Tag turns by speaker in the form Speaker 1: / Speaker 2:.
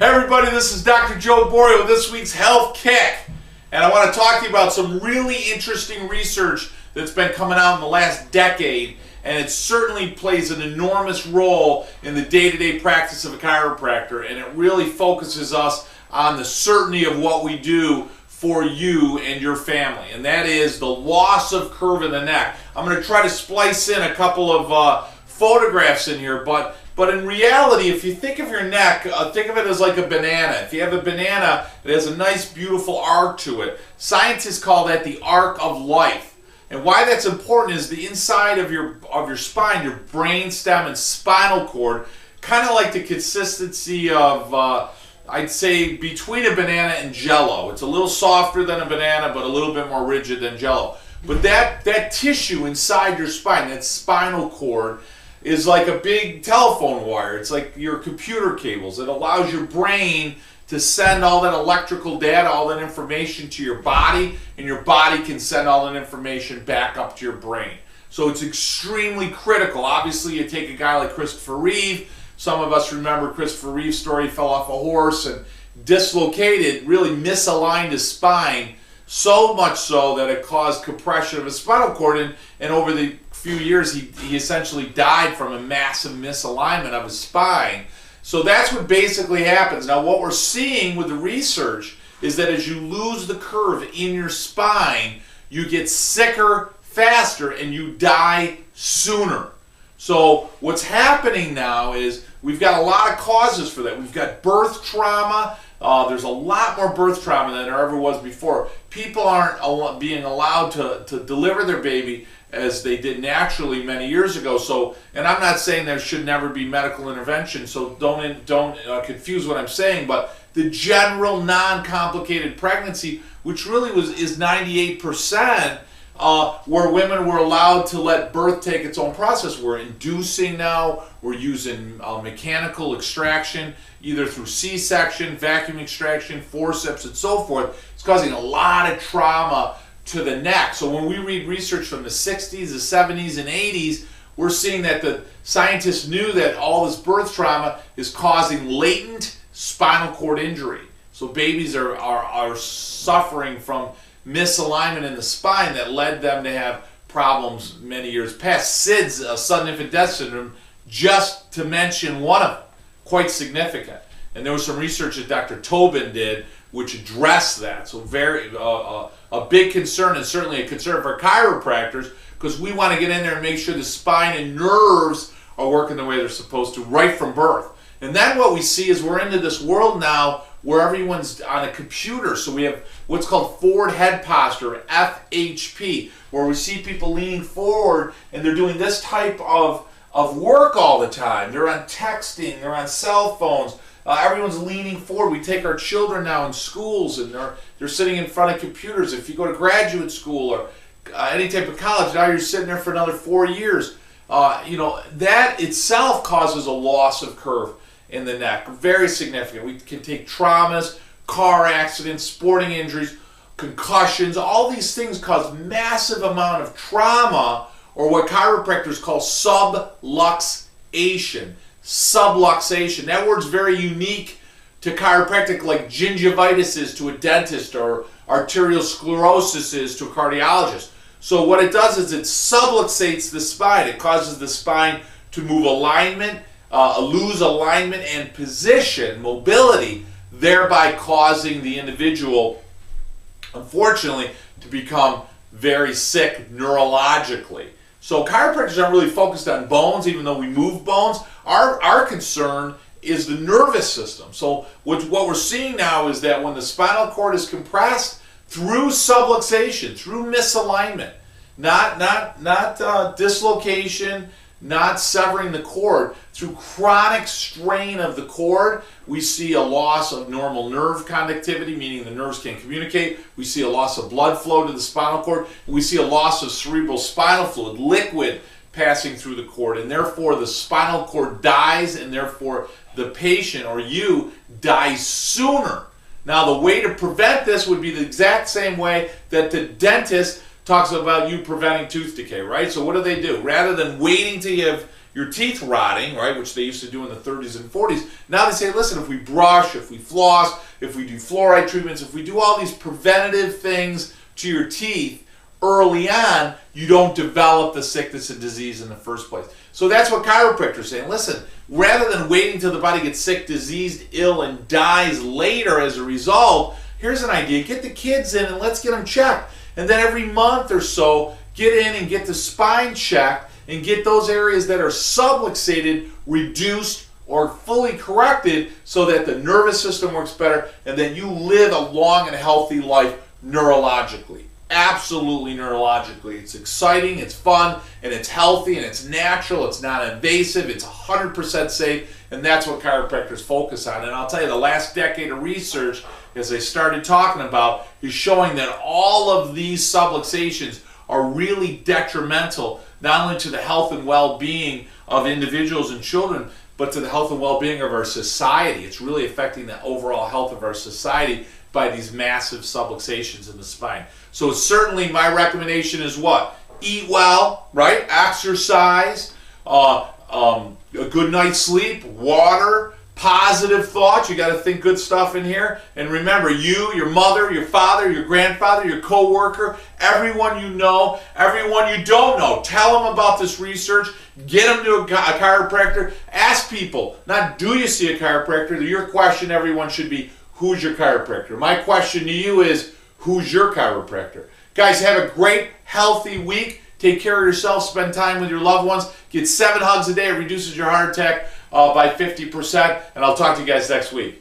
Speaker 1: Hey everybody, this is Dr. Joe Borio with this week's Health Kick. And I want to talk to you about some really interesting research that's been coming out in the last decade, and it certainly plays an enormous role in the day-to-day practice of a chiropractor, and it really focuses us on the certainty of what we do for you and your family, and that is the loss of curve in the neck. I'm going to try to splice in a couple of photographs in here, but in reality, if you think of your neck, think of it as like a banana. If you have a banana, it has a nice, beautiful arc to it. Scientists call that the arc of life. And why that's important is the inside of your spine, your brain stem and spinal cord, kind of like the consistency of, I'd say, between a banana and Jell-O. It's a little softer than a banana, but a little bit more rigid than Jell-O. But that tissue inside your spine, that spinal cord, is like a big telephone wire. It's like your computer cables. It allows your brain to send all that electrical data, all that information to your body, and your body can send all that information back up to your brain. So it's extremely critical. Obviously, you take a guy like Christopher Reeve. Some of us remember Christopher Reeve's story. He fell off a horse and dislocated, really misaligned his spine, so much so that it caused compression of his spinal cord, and over the few years he essentially died from a massive misalignment of his spine. So that's what basically happens. Now what we're seeing with the research is that as you lose the curve in your spine, you get sicker faster and you die sooner. So what's happening now is we've got a lot of causes for that. We've got birth trauma. There's a lot more birth trauma than there ever was before. People aren't being allowed to deliver their baby as they did naturally many years ago. So, and I'm not saying there should never be medical intervention, so don't confuse what I'm saying, but the general non-complicated pregnancy, which really is 98%, where women were allowed to let birth take its own process. We're inducing now, we're using mechanical extraction, either through C-section, vacuum extraction, forceps, and so forth. It's causing a lot of trauma to the neck. So when we read research from the 60s, the 70s, and 80s, we're seeing that the scientists knew that all this birth trauma is causing latent spinal cord injury. So babies are suffering from misalignment in the spine that led them to have problems many years past. SIDS, sudden infant death syndrome, just to mention one of them, quite significant. And there was some research that Dr. Tobin did which addressed that. So very a big concern, and certainly a concern for chiropractors, because we want to get in there and make sure the spine and nerves are working the way they're supposed to right from birth. And then what we see is we're into this world now where everyone's on a computer. So we have what's called forward head posture, FHP, where we see people leaning forward and they're doing this type of work all the time. They're on texting, they're on cell phones. Everyone's leaning forward. We take our children now in schools and they're sitting in front of computers. If you go to graduate school or any type of college, now you're sitting there for another 4 years. That itself causes a loss of curve in the neck. Very significant. We can take traumas, car accidents, sporting injuries, concussions. All these things cause massive amount of trauma, or what chiropractors call subluxation. Subluxation. That word's very unique to chiropractic, like gingivitis is to a dentist, or arterial sclerosis is to a cardiologist. So what it does is it subluxates the spine. It causes the spine to move alignment, lose alignment and position, mobility, thereby causing the individual, unfortunately, to become very sick neurologically. So chiropractors aren't really focused on bones, even though we move bones. Our concern is the nervous system. So what we're seeing now is that when the spinal cord is compressed through subluxation, through misalignment, not dislocation, not severing the cord, through chronic strain of the cord, we see a loss of normal nerve conductivity, meaning the nerves can't communicate. We see a loss of blood flow to the spinal cord. We see a loss of cerebral spinal fluid, liquid, passing through the cord, and therefore the spinal cord dies, and therefore the patient or you dies sooner. Now the way to prevent this would be the exact same way that the dentist talks about you preventing tooth decay, right? So what do? Rather than waiting till you have your teeth rotting, right, which they used to do in the 30s and 40s, now they say, listen, if we brush, if we floss, if we do fluoride treatments, if we do all these preventative things to your teeth early on, you don't develop the sickness and disease in the first place. So that's what chiropractors are saying. Listen, rather than waiting till the body gets sick, diseased, ill, and dies later as a result, here's an idea. Get the kids in and let's get them checked. And then every month or so, get in and get the spine checked and get those areas that are subluxated reduced or fully corrected so that the nervous system works better and then you live a long and healthy life neurologically. Absolutely neurologically. It's exciting, it's fun, and it's healthy, and it's natural, it's not invasive, it's 100% safe, and that's what chiropractors focus on. And I'll tell you, the last decade of research, as I started talking about, is showing that all of these subluxations are really detrimental, not only to the health and well-being of individuals and children, but to the health and well-being of our society. It's really affecting the overall health of our society by these massive subluxations in the spine. So certainly my recommendation is what? Eat well, right? Exercise, a good night's sleep, water, positive thoughts. You got to think good stuff in here. And remember, you, your mother, your father, your grandfather, your co-worker, everyone you know, everyone you don't know, tell them about this research. Get them to a chiropractor. Ask people, not do you see a chiropractor? Your question, everyone, should be, who's your chiropractor? My question to you is, who's your chiropractor? Guys, have a great, healthy week. Take care of yourself. Spend time with your loved ones. Get 7 hugs a day. It reduces your heart attack by 50%. And I'll talk to you guys next week.